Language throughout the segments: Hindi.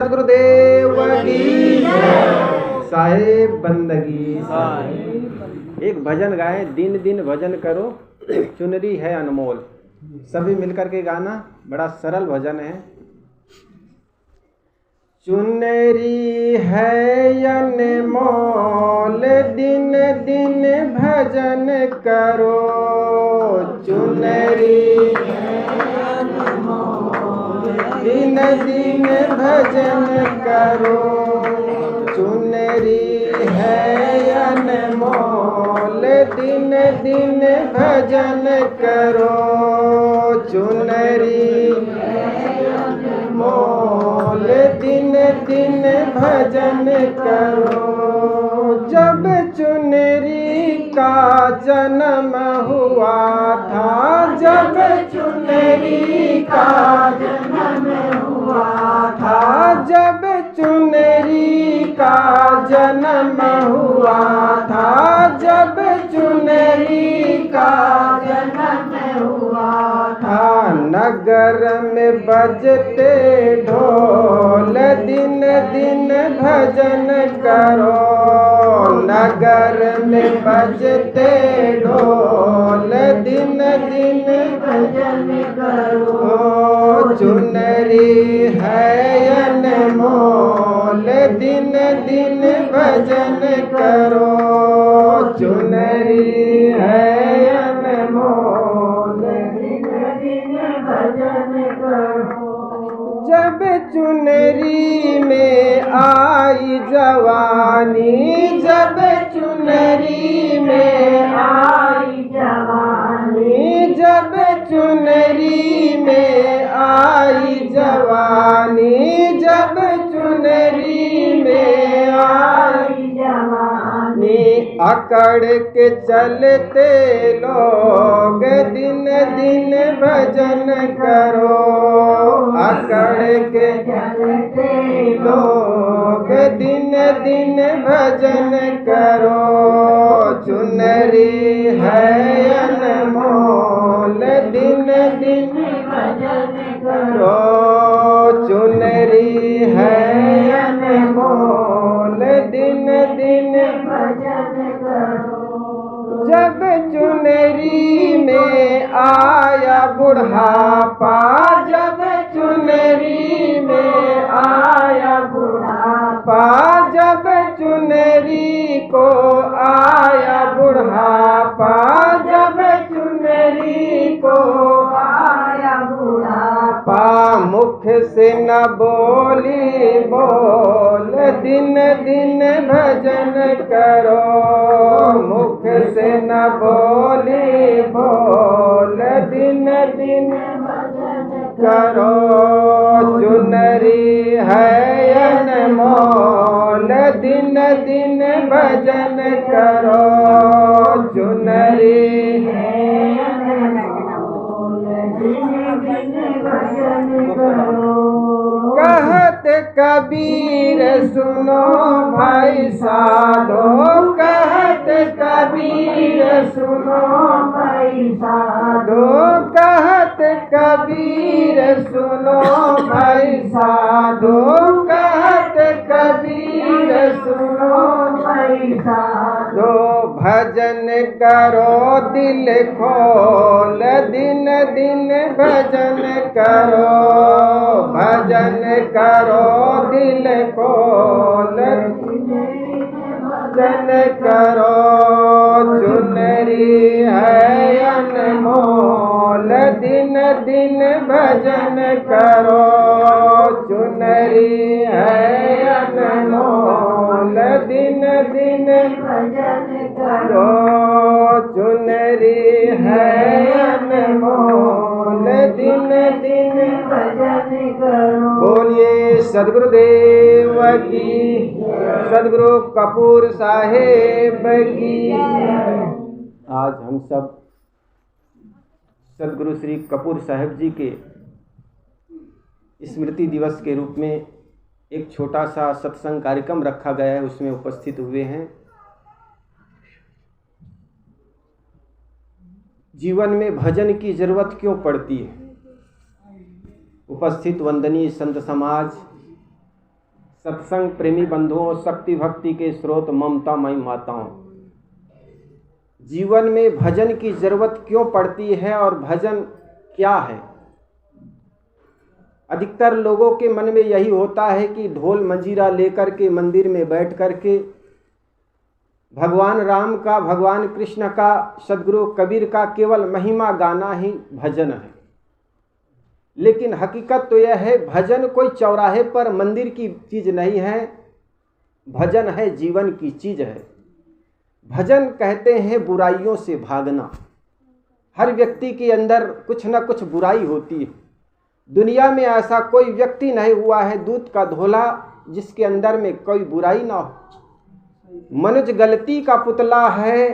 सदगुरुदेव की साहेब बंदगी। एक भजन गाए, दिन दिन भजन करो चुनरी है अनमोल। सभी मिलकर के गाना, बड़ा सरल भजन है। चुनरी है अनमोल, दिन दिन भजन करो। चुनरी दिन दिन भजन करो। चुनरी है अनमोल, दिन दिन भजन करो। चुनरी मोल, दिन दिन भजन करो। जब चुनरी का जन्म हुआ था, जब चुनरी का जन्म हुआ था, जब चुनरी का जन्म हुआ था, जब चुनरी का जन्म हुआ था। नगर में बजते ढोल, दिन दिन भजन करो। नगर में बजते ढोल, दिन दिन भजन करो। चुनरी है अनमोल, दिन दिन भजन करो। चुनरी है अनमोल, दिन दिन भजन करो। जब चुनरी में आई जवानी, जब चुनरी में आई जवानी, जब चुनरी में आई जवानी, जब चुनरी में आई जवानी। अकड़ के चलते लोग, दिन दिन भजन करो। अकड़ के चलते लोग, दिन दिन भजन करो। चुनरी है अनमोल, दिन दिन भजन करो। चुनरी है अनमोल, दिन दिन भजन करो। जब चुनरी में आया बुढ़ापा, जब चुनरी में आया बुढ़ापा, जब चुनरी को आया बुढ़ापा, जब चुनरी को आया बुढ़ापा। मुख से न बोली बोल, दिन दिन भजन करो। मुख से न बोली बोल, दिन दिन भजन करो। चुनरी है अनमोल, दिन दिन भजन करो। चुनरी है अनमोल, दिन दिन भजन करो। कहत कबीर सुनो भाई साधो, कहत कबीर सुनो भाई साधो, कहत कबीर सुनो भाई साधो, कहत कबीर सुनो भाई साधो। भजन करो दिल खोल, दिन दिन भजन करो। भजन करो दिल खोल, भजन करो। चुनरी है अनमोल, दिन दिन भजन करो। चुनरी है अनमोल, दिन दिन भजन करो। चुनरी है अनमोल, दिन दिन भजन करो। बोलिए सदगुरुदेव की, सदगुरु कपूर साहेब की। आज हम सब सदगुरु श्री कपूर साहेब जी के स्मृति दिवस के रूप में एक छोटा सा सत्संग कार्यक्रम रखा गया है, उसमें उपस्थित हुए हैं। जीवन में भजन की जरूरत क्यों पड़ती है? उपस्थित वंदनीय संत समाज, सत्संग प्रेमी बंधुओं, शक्ति भक्ति के स्रोत, ममतामयी माताओं, जीवन में भजन की जरूरत क्यों पड़ती है और भजन क्या है? अधिकतर लोगों के मन में यही होता है कि ढोल मंजीरा लेकर के मंदिर में बैठ करके भगवान राम का, भगवान कृष्ण का, सदगुरु कबीर का केवल महिमा गाना ही भजन है। लेकिन हकीकत तो यह है, भजन कोई चौराहे पर मंदिर की चीज नहीं है, भजन है जीवन की चीज है। भजन कहते हैं बुराइयों से भागना। हर व्यक्ति के अंदर कुछ न कुछ बुराई होती है। दुनिया में ऐसा कोई व्यक्ति नहीं हुआ है दूध का धोला जिसके अंदर में कोई बुराई ना हो। मनुष्य गलती का पुतला है,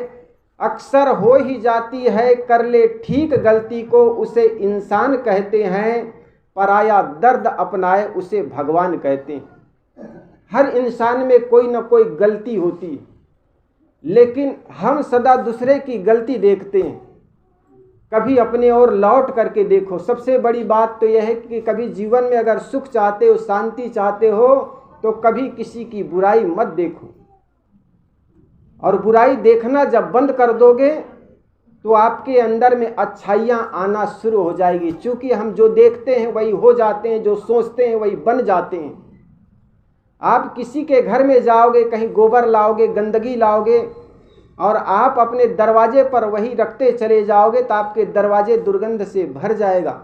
अक्सर हो ही जाती है, कर ले ठीक गलती को उसे इंसान कहते हैं, पराया दर्द अपनाए उसे भगवान कहते हैं। हर इंसान में कोई न कोई गलती होती है, लेकिन हम सदा दूसरे की गलती देखते हैं। कभी अपने ओर लौट करके देखो। सबसे बड़ी बात तो यह है कि कभी जीवन में अगर सुख चाहते हो, शांति चाहते हो, तो कभी किसी की बुराई मत देखो। और बुराई देखना जब बंद कर दोगे तो आपके अंदर में अच्छाइयाँ आना शुरू हो जाएगी। क्योंकि हम जो देखते हैं वही हो जाते हैं, जो सोचते हैं वही बन जाते हैं। आप किसी के घर में जाओगे, कहीं गोबर लाओगे, गंदगी लाओगे और आप अपने दरवाजे पर वही रखते चले जाओगे तो आपके दरवाजे दुर्गंध से भर जाएगा।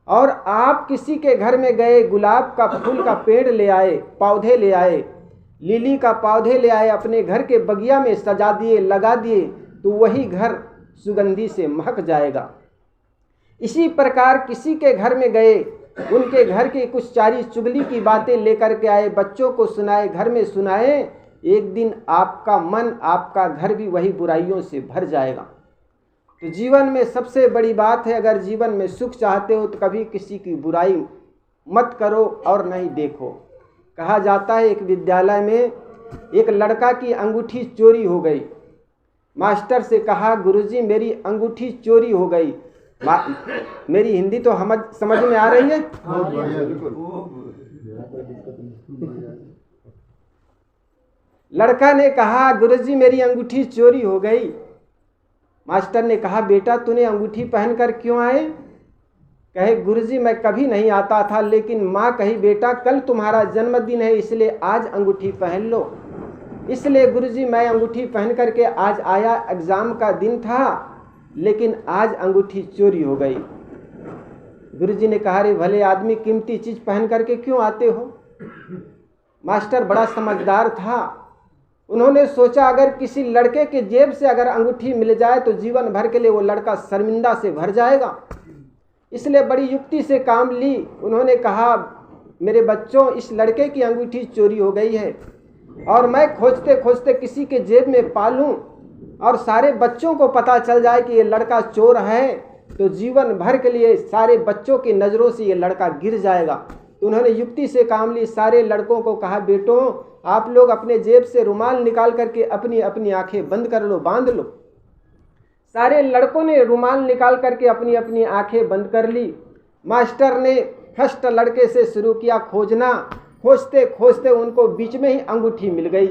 और आप किसी के घर में गए, गुलाब का फूल का पेड़ ले आए, पौधे ले आए, लिली का पौधे ले आए, अपने घर के बगिया में सजा दिए, लगा दिए, तो वही घर सुगंधी से महक जाएगा। इसी प्रकार किसी के घर में गए, उनके घर की कुछ चारी चुगली की बातें लेकर के आए, बच्चों को सुनाए, घर में सुनाए, एक दिन आपका मन, आपका घर भी वही बुराइयों से भर जाएगा। तो जीवन में सबसे बड़ी बात है, अगर जीवन में सुख चाहते हो तो कभी किसी की बुराई मत करो और नहीं देखो। कहा जाता है एक विद्यालय में एक लड़का की अंगूठी चोरी हो गई। मास्टर से कहा, गुरुजी मेरी अंगूठी चोरी हो गई। मेरी हिंदी तो समझ में आ रही है? लड़का ने कहा, गुरुजी मेरी अंगूठी चोरी हो गई। मास्टर ने कहा, बेटा तूने अंगूठी पहनकर क्यों आए? कहे, गुरुजी मैं कभी नहीं आता था, लेकिन माँ कही बेटा कल तुम्हारा जन्मदिन है इसलिए आज अंगूठी पहन लो। इसलिए गुरुजी मैं अंगूठी पहन करके आज आया, एग्ज़ाम का दिन था, लेकिन आज अंगूठी चोरी हो गई। गुरुजी ने कहा, रे भले आदमी, कीमती चीज़ पहन करके क्यों आते हो? मास्टर बड़ा समझदार था। उन्होंने सोचा अगर किसी लड़के के जेब से अगर अंगूठी मिल जाए तो जीवन भर के लिए वो लड़का शर्मिंदा से भर जाएगा। इसलिए बड़ी युक्ति से काम ली। उन्होंने कहा, मेरे बच्चों इस लड़के की अंगूठी चोरी हो गई है और मैं खोजते खोजते किसी के जेब में पालूं और सारे बच्चों को पता चल जाए कि ये लड़का चोर है, तो जीवन भर के लिए सारे बच्चों की नज़रों से ये लड़का गिर जाएगा। तो उन्होंने युक्ति से काम ली। सारे लड़कों को कहा, बेटों आप लोग अपने जेब से रुमाल निकाल करके अपनी अपनी आंखें बंद कर लो, बांध लो। सारे लड़कों ने रुमाल निकाल करके अपनी अपनी आंखें बंद कर ली। मास्टर ने फर्स्ट लड़के से शुरू किया खोजना। खोजते खोजते उनको बीच में ही अंगूठी मिल गई।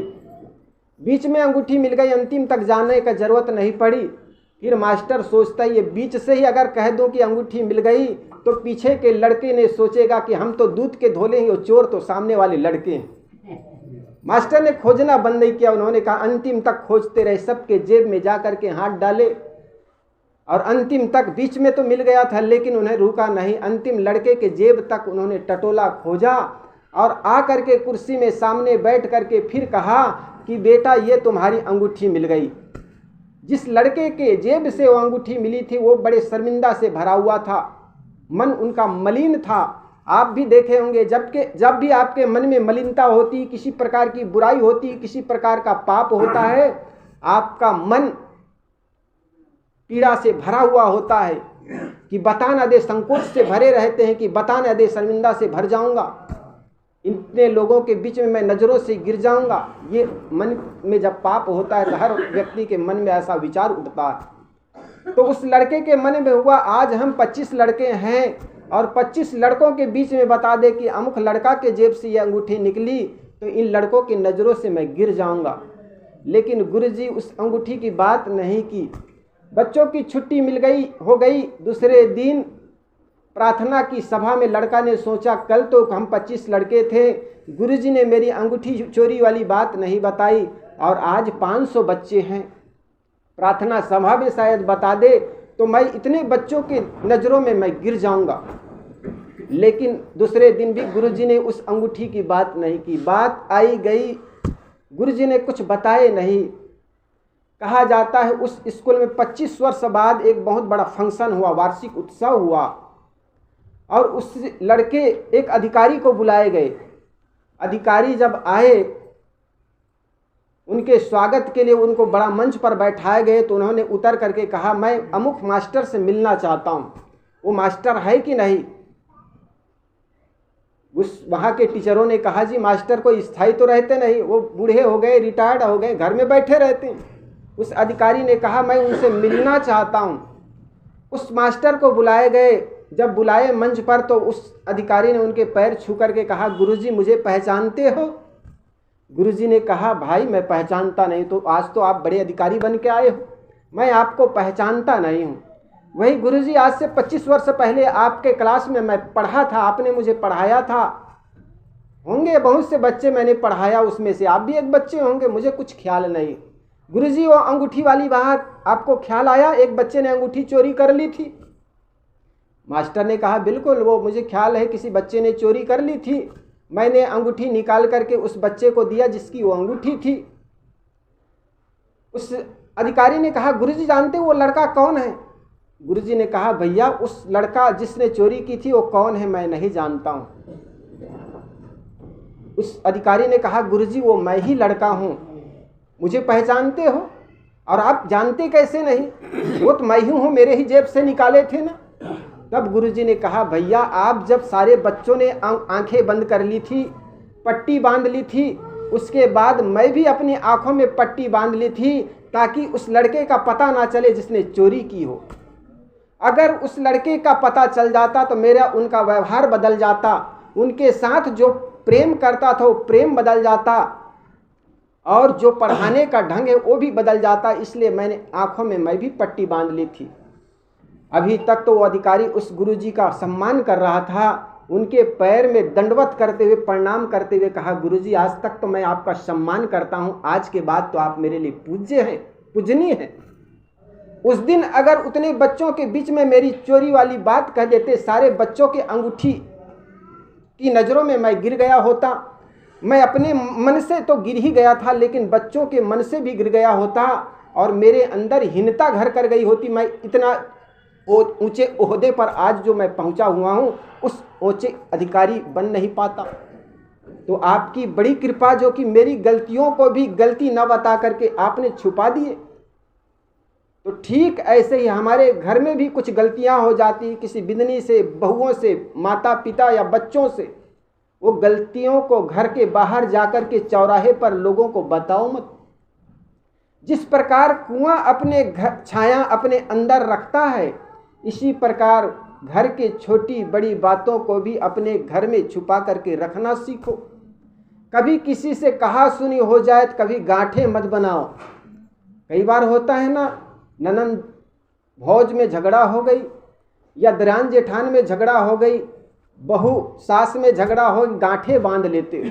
बीच में अंगूठी मिल गई, अंतिम तक जाने का जरूरत नहीं पड़ी। फिर मास्टर सोचता है ये बीच से ही अगर कह दूं कि अंगूठी मिल गई तो पीछे के लड़के ने सोचेगा कि हम तो दूध के धोले हैं, वो चोर तो सामने वाले लड़के हैं। मास्टर ने खोजना बंद नहीं किया। उन्होंने कहा अंतिम तक खोजते रहे, सबके जेब में जा कर के हाथ डाले और अंतिम तक बीच में तो मिल गया था, लेकिन उन्हें रुका नहीं। अंतिम लड़के के जेब तक उन्होंने टटोला खोजा और आ करके कुर्सी में सामने बैठ करके फिर कहा कि बेटा ये तुम्हारी अंगूठी मिल गई। जिस लड़के के जेब से वो अंगूठी मिली थी वो बड़े शर्मिंदा से भरा हुआ था, मन उनका मलिन था। आप भी देखे होंगे जब भी आपके मन में मलिनता होती, किसी प्रकार की बुराई होती, किसी प्रकार का पाप होता है, आपका मन पीड़ा से भरा हुआ होता है कि बता न दे, संकोच से भरे रहते हैं कि बता न दे, शर्मिंदा से भर जाऊंगा, इतने लोगों के बीच में मैं नज़रों से गिर जाऊंगा। ये मन में जब पाप होता है तो हर व्यक्ति के मन में ऐसा विचार उठता है। तो उस लड़के के मन में हुआ आज हम 25 लड़के हैं और 25 लड़कों के बीच में बता दे कि अमुक लड़का के जेब से ये अंगूठी निकली, तो इन लड़कों की नज़रों से मैं गिर जाऊंगा। लेकिन गुरुजी उस अंगूठी की बात नहीं की। बच्चों की छुट्टी हो गई। दूसरे दिन प्रार्थना की सभा में लड़का ने सोचा, कल तो हम 25 लड़के थे, गुरुजी ने मेरी अंगूठी चोरी वाली बात नहीं बताई, और आज 500 बच्चे हैं। प्रार्थना सभा में शायद बता दे तो मैं इतने बच्चों के नज़रों में मैं गिर जाऊंगा। लेकिन दूसरे दिन भी गुरुजी ने उस अंगूठी की बात नहीं की। बात आई गई, गुरुजी ने कुछ बताए नहीं। कहा जाता है उस स्कूल में 25 वर्ष बाद एक बहुत बड़ा फंक्शन हुआ, वार्षिक उत्सव हुआ, और उस लड़के एक अधिकारी को बुलाए गए। अधिकारी जब आए, उनके स्वागत के लिए उनको बड़ा मंच पर बैठाए गए, तो उन्होंने उतर करके कहा, मैं अमुक मास्टर से मिलना चाहता हूँ, वो मास्टर है कि नहीं। उस वहाँ के टीचरों ने कहा, जी मास्टर कोई स्थायी तो रहते नहीं, वो बूढ़े हो गए, रिटायर्ड हो गए, घर में बैठे रहते हैं। उस अधिकारी ने कहा, मैं उनसे मिलना चाहता हूँ। उस मास्टर को बुलाए गए। जब बुलाए मंच पर, तो उस अधिकारी ने उनके पैर छू करके कहा, गुरुजी मुझे पहचानते हो। गुरुजी ने कहा, भाई मैं पहचानता नहीं, तो आज तो आप बड़े अधिकारी बन के आए हो, मैं आपको पहचानता नहीं हूँ। वही गुरुजी, आज से 25 वर्ष पहले आपके क्लास में मैं पढ़ा था, आपने मुझे पढ़ाया था। होंगे बहुत से बच्चे मैंने पढ़ाया, उसमें से आप भी एक बच्चे होंगे, मुझे कुछ ख्याल नहीं। गुरुजी वो अंगूठी वाली बात आपको ख्याल आया, एक बच्चे ने अंगूठी चोरी कर ली थी। मास्टर ने कहा, बिल्कुल वो मुझे ख्याल है, किसी बच्चे ने चोरी कर ली थी। मैंने अंगूठी निकाल करके उस बच्चे को दिया जिसकी वो अंगूठी थी। उस अधिकारी ने कहा, गुरुजी जानते वो लड़का कौन है। गुरुजी ने कहा, भैया उस लड़का जिसने चोरी की थी वो कौन है मैं नहीं जानता हूँ। उस अधिकारी ने कहा, गुरुजी वो मैं ही लड़का हूँ, मुझे पहचानते हो। और आप जानते कैसे नहीं, वो तो मैं ही हूँ, मेरे ही जेब से निकाले थे ना। तब गुरुजी ने कहा, भैया आप जब सारे बच्चों ने आंखें बंद कर ली थी, पट्टी बांध ली थी, उसके बाद मैं भी अपनी आंखों में पट्टी बांध ली थी, ताकि उस लड़के का पता ना चले जिसने चोरी की हो। अगर उस लड़के का पता चल जाता तो मेरा उनका व्यवहार बदल जाता, उनके साथ जो प्रेम करता था वो प्रेम बदल जाता, और जो पढ़ाने का ढंग है वो भी बदल जाता। इसलिए मैंने आंखों में मैं भी पट्टी बांध ली थी। अभी तक तो वो अधिकारी उस गुरुजी का सम्मान कर रहा था। उनके पैर में दंडवत करते हुए, प्रणाम करते हुए कहा, गुरुजी आज तक तो मैं आपका सम्मान करता हूँ, आज के बाद तो आप मेरे लिए पूज्य हैं, पूजनीय हैं। उस दिन अगर उतने बच्चों के बीच में मेरी चोरी वाली बात कह देते, सारे बच्चों के अंगूठी की नज़रों में मैं गिर गया होता। मैं अपने मन से तो गिर ही गया था, लेकिन बच्चों के मन से भी गिर गया होता, और मेरे अंदर हीनता घर कर गई होती। मैं इतना ऊंचे ओहदे पर आज जो मैं पहुंचा हुआ हूं, उस ऊंचे अधिकारी बन नहीं पाता। तो आपकी बड़ी कृपा जो कि मेरी गलतियों को भी गलती न बता करके आपने छुपा दिए। तो ठीक ऐसे ही हमारे घर में भी कुछ गलतियां हो जाती, किसी बिदनी से, बहुओं से, माता पिता या बच्चों से। वो गलतियों को घर के बाहर जाकर के चौराहे पर लोगों को बताओ मत। जिस प्रकार कुआं अपने घर छाया अपने अंदर रखता है, इसी प्रकार घर के छोटी बड़ी बातों को भी अपने घर में छुपा करके रखना सीखो। कभी किसी से कहा सुनी हो जाए तो कभी गांठें मत बनाओ। कई बार होता है ना, ननंद भौज में झगड़ा हो गई, या दरान जेठान में झगड़ा हो गई, बहू सास में झगड़ा हो, गांठें बांध लेते हो।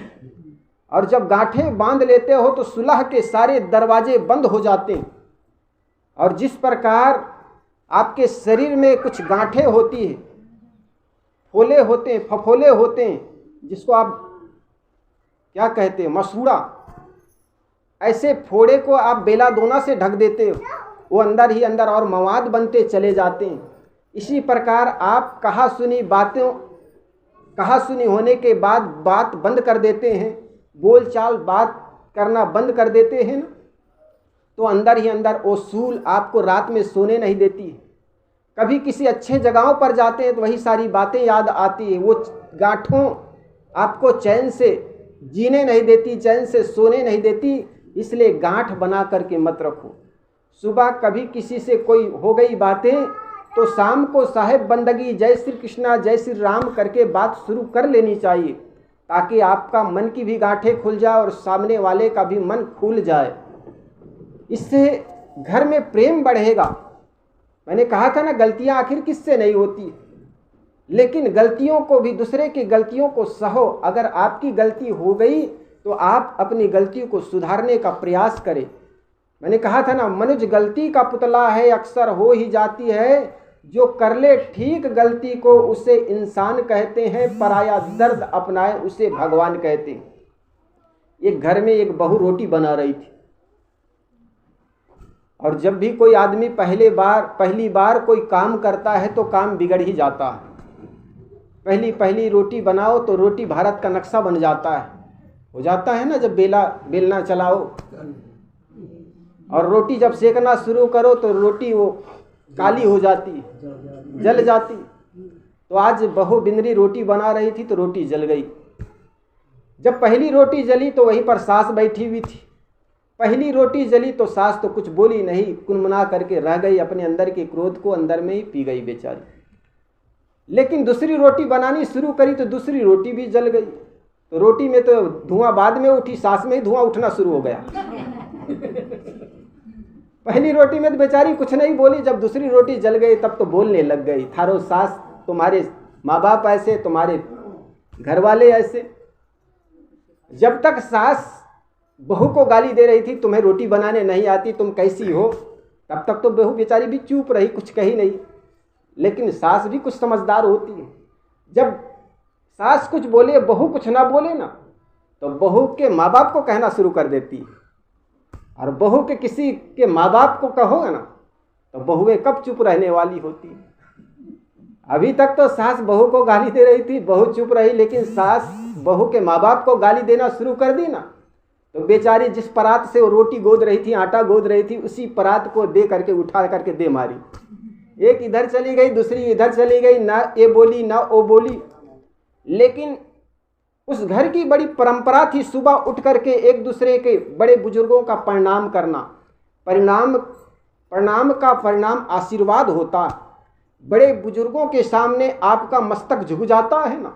और जब गांठें बांध लेते हो तो सुलह के सारे दरवाजे बंद हो जाते हैं। और जिस प्रकार आपके शरीर में कुछ गांठें होती है, फोले होते हैं, फफोले होते हैं, जिसको आप क्या कहते हैं, मसूड़ा, ऐसे फोड़े को आप बेला दोना से ढक देते हो, वो अंदर ही अंदर और मवाद बनते चले जाते हैं। इसी प्रकार आप कहा सुनी होने के बाद बात बंद कर देते हैं, बोलचाल बात करना बंद कर देते हैं ना, तो अंदर ही अंदर वो सूल आपको रात में सोने नहीं देती है। कभी किसी अच्छे जगहों पर जाते हैं तो वही सारी बातें याद आती है। वो गांठों आपको चैन से जीने नहीं देती, चैन से सोने नहीं देती। इसलिए गांठ बना करके मत रखो। सुबह कभी किसी से कोई हो गई बातें तो शाम को साहेब बंदगी जय श्री कृष्णा जय श्री राम करके बात शुरू कर लेनी चाहिए, ताकि आपका मन की भी गांठें खुल जाए और सामने वाले का भी मन खुल जाए। इससे घर में प्रेम बढ़ेगा। मैंने कहा था ना, गलतियां आखिर किससे नहीं होती, लेकिन गलतियों को भी, दूसरे की गलतियों को सहो। अगर आपकी गलती हो गई तो आप अपनी गलती को सुधारने का प्रयास करें। मैंने कहा था ना, मनुष्य गलती का पुतला है, अक्सर हो ही जाती है। जो कर ले ठीक गलती को उसे इंसान कहते हैं, पराया दर्द अपनाए उसे भगवान कहते हैं। एक घर में एक बहू रोटी बना रही थी, और जब भी कोई आदमी पहली बार कोई काम करता है तो काम बिगड़ ही जाता है। पहली रोटी बनाओ तो रोटी भारत का नक्शा बन जाता है, हो जाता है ना, जब बेलना चलाओ और रोटी जब सेकना शुरू करो तो रोटी वो काली हो जाती, जल जाती। तो आज बहू बिंदरी रोटी बना रही थी तो रोटी जल गई। जब पहली रोटी जली तो वहीं पर सास बैठी हुई थी। पहली रोटी जली तो सास तो कुछ बोली नहीं, कुनमुना करके रह गई, अपने अंदर के क्रोध को अंदर में ही पी गई बेचारी। लेकिन दूसरी रोटी बनानी शुरू करी तो दूसरी रोटी भी जल गई। तो रोटी में तो धुआं बाद में उठी, सास में ही धुआं उठना शुरू हो गया। पहली रोटी में तो बेचारी कुछ नहीं बोली, जब दूसरी रोटी जल गई तब तो बोलने लग गई, थारो सास, तुम्हारे माँ बाप ऐसे, तुम्हारे घर वाले ऐसे। जब तक सास बहू को गाली दे रही थी, तुम्हें रोटी बनाने नहीं आती, तुम कैसी हो, तब तक तो बहू बेचारी भी चुप रही, कुछ कही नहीं। लेकिन सास भी कुछ समझदार होती है। जब सास कुछ बोले, बहू कुछ ना बोले ना, तो बहू के माँ बाप को कहना शुरू कर देती है। और बहू के किसी के माँ बाप को कहोगे ना तो बहुएं कब चुप रहने वाली होती है। अभी तक तो सास बहू को गाली दे रही थी, बहू चुप रही, लेकिन सास बहू के माँ बाप को गाली देना शुरू कर दी ना, तो बेचारी जिस परात से वो रोटी गोद रही थी, आटा गोद रही थी, उसी परात को दे करके उठा करके दे मारी। एक इधर चली गई, दूसरी इधर चली गई, ना ये बोली ना वो बोली। लेकिन उस घर की बड़ी परंपरा थी, सुबह उठ करके एक दूसरे के बड़े बुजुर्गों का प्रणाम करना। प्रणाम का परिणाम आशीर्वाद होता। बड़े बुजुर्गों के सामने आपका मस्तक झुक जाता है ना,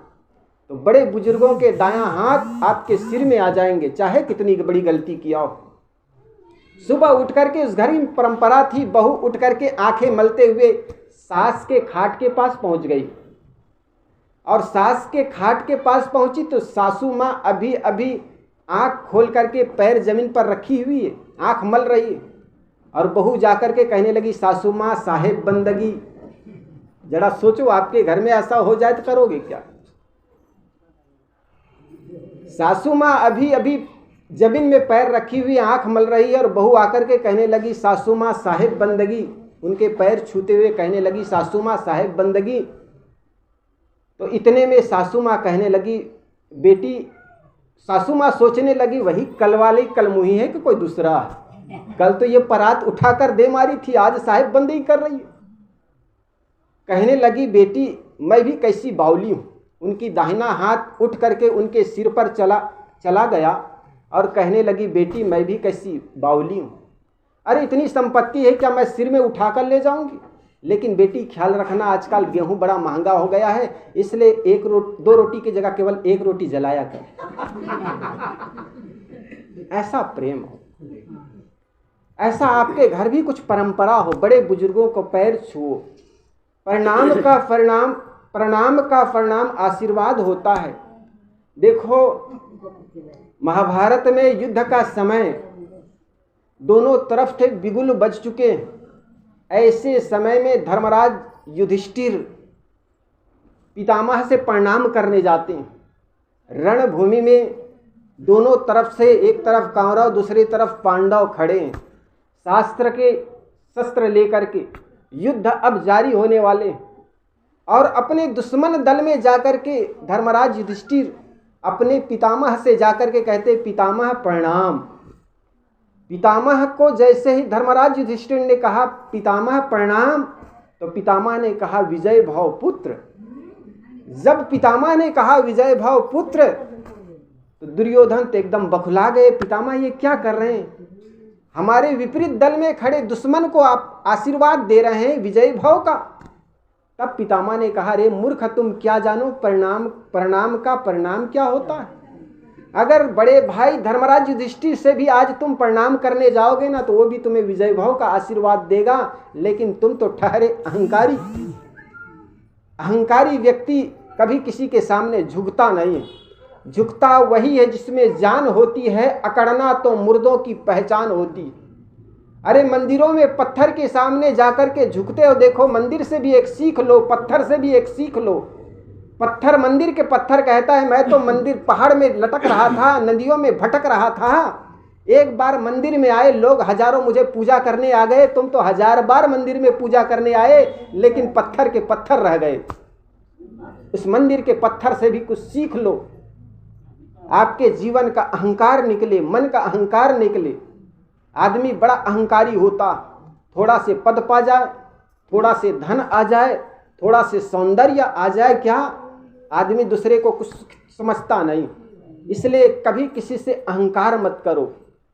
तो बड़े बुजुर्गों के दायां हाथ आपके सिर में आ जाएंगे, चाहे कितनी बड़ी गलती किया हो। सुबह उठ करके उस घर में परंपरा थी, बहू उठ करके आंखें मलते हुए सास के खाट के पास पहुंच गई। और सास के खाट के पास पहुंची तो सासू माँ अभी अभी आंख खोल करके पैर जमीन पर रखी हुई है, आंख मल रही है। और बहू जाकर के कहने लगी, सासू माँ साहेब बंदगी। जरा सोचो, आपके घर में ऐसा हो जाए तो करोगे क्या? सासू माँ अभी अभी जमीन में पैर रखी हुई आंख मल रही है, और बहू आकर के कहने लगी, सासू माँ साहेब बंदगी। उनके पैर छूते हुए कहने लगी, सासू माँ साहेब बंदगी। तो इतने में सासू माँ कहने लगी, बेटी, सासू माँ सोचने लगी, वही कल वाली कलमुही है कि कोई दूसरा है? कल तो ये परात उठाकर दे मारी थी, आज साहेब बंदगी कर रही है। कहने लगी, बेटी, मैं भी कैसी बावली हूँ। उनकी दाहिना हाथ उठ करके उनके सिर पर चला गया और कहने लगी, बेटी, मैं भी कैसी बावली हूँ। अरे इतनी संपत्ति है क्या, मैं सिर में उठाकर ले जाऊंगी? लेकिन बेटी ख्याल रखना, आजकल गेहूं बड़ा महंगा हो गया है, इसलिए दो रोटी की जगह केवल एक रोटी जलाया कर। ऐसा प्रेम हो, ऐसा आपके घर भी कुछ परंपरा हो, बड़े बुजुर्गों को पैर छुओ। प्रणाम का परिणाम आशीर्वाद होता है। देखो, महाभारत में युद्ध का समय, दोनों तरफ थे बिगुल बज चुके हैं। ऐसे समय में धर्मराज युधिष्ठिर पितामह से प्रणाम करने जाते हैं। रणभूमि में दोनों तरफ से, एक तरफ कौरव दूसरी तरफ पांडव खड़े हैं, शास्त्र के शस्त्र लेकर के। युद्ध अब जारी होने वाले हैं, और अपने दुश्मन दल में जाकर के धर्मराज युधिष्ठिर अपने पितामह से जाकर के कहते, पितामह प्रणाम। पितामह को जैसे ही धर्मराज युधिष्ठिर ने कहा, पितामह प्रणाम, तो पितामह ने कहा, विजय भव पुत्र। जब पितामह ने कहा विजय भव पुत्र, तो दुर्योधन तो एकदम बखुला गए। पितामह ये क्या कर रहे हैं? हमारे विपरीत दल में खड़े दुश्मन को आप आशीर्वाद दे रहे हैं विजय भव का। तब पितामह ने कहा, रे मूर्ख, तुम क्या जानो परिणाम का परिणाम क्या होता है। अगर बड़े भाई धर्मराज युधिष्ठिर से भी आज तुम प्रणाम करने जाओगे ना, तो वो भी तुम्हें विजय भाव का आशीर्वाद देगा, लेकिन तुम तो ठहरे अहंकारी। अहंकारी व्यक्ति कभी किसी के सामने झुकता नहीं। झुकता वही है जिसमें जान होती है, अकड़ना तो मुर्दों की पहचान होती। अरे मंदिरों में पत्थर के सामने जाकर के झुकते हो, देखो मंदिर से भी एक सीख लो, पत्थर से भी एक सीख लो। पत्थर मंदिर के पत्थर कहता है, मैं तो मंदिर पहाड़ में लटक रहा था, नदियों में भटक रहा था, एक बार मंदिर में आए लोग हजारों मुझे पूजा करने आ गए, तुम तो 1000 बार मंदिर में पूजा करने आए, लेकिन पत्थर के पत्थर रह गए। उस मंदिर के पत्थर से भी कुछ सीख लो। आपके जीवन का अहंकार निकले, मन का अहंकार निकले। आदमी बड़ा अहंकारी होता, थोड़ा से पद पा जाए, थोड़ा से धन आ जाए, थोड़ा से सौंदर्य आ जाए, क्या आदमी दूसरे को कुछ समझता नहीं। इसलिए कभी किसी से अहंकार मत करो।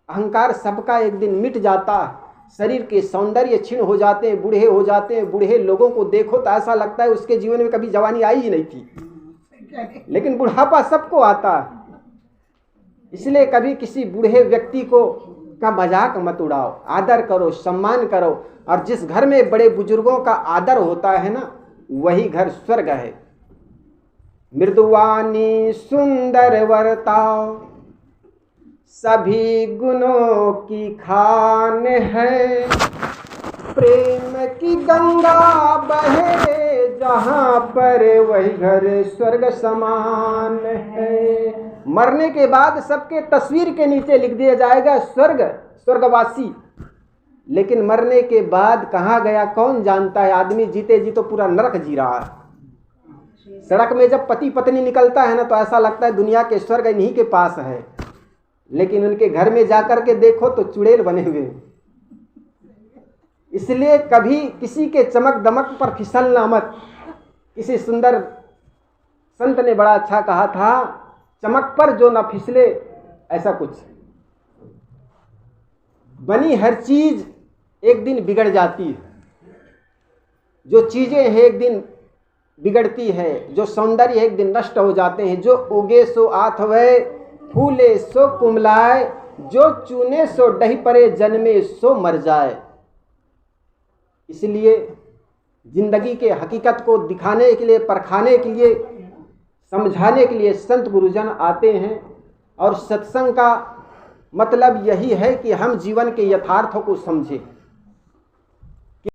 अहंकार सबका एक दिन मिट जाता है, शरीर के सौंदर्य क्षीण हो जाते हैं, बूढ़े हो जाते हैं। बूढ़े लोगों को देखो तो ऐसा लगता है उसके जीवन में कभी जवानी आई ही नहीं थी, लेकिन बुढ़ापा सबको आता है। इसलिए कभी किसी बूढ़े व्यक्ति को का मजाक मत उड़ाओ, आदर करो, सम्मान करो। और जिस घर में बड़े बुजुर्गों का आदर होता है ना, वही घर स्वर्ग है। मृदुवानी सुंदर वर्ताओ, सभी गुणों की खान है। प्रेम की गंगा बहे जहाँ पर, वही घर स्वर्ग समान है। मरने के बाद सबके तस्वीर के नीचे लिख दिया जाएगा स्वर्ग, स्वर्गवासी। लेकिन मरने के बाद कहाँ गया कौन जानता है। आदमी जीते जी तो पूरा नरक जी रहा है। सड़क में जब पति पत्नी निकलता है ना, तो ऐसा लगता है दुनिया के स्वर्ग इन्हीं के पास है, लेकिन उनके घर में जाकर के देखो तो चुड़ैल बने हुए। इसलिए कभी किसी के चमक दमक पर फिसलना मत। किसी सुंदर संत ने बड़ा अच्छा कहा था, चमक पर जो न फिसले, ऐसा कुछ। बनी हर चीज एक दिन बिगड़ जाती है। जो चीजें हैं एक दिन बिगड़ती है, जो सौंदर्य एक दिन नष्ट हो जाते हैं। जो उगे सो आथवे, फूले सो कुमलाए, जो चूने सो डही परे, जन्मे सो मर जाए। इसलिए जिंदगी के हकीकत को दिखाने के लिए, परखाने के लिए, समझाने के लिए संत गुरुजन आते हैं। और सत्संग का मतलब यही है कि हम जीवन के यथार्थों को समझें।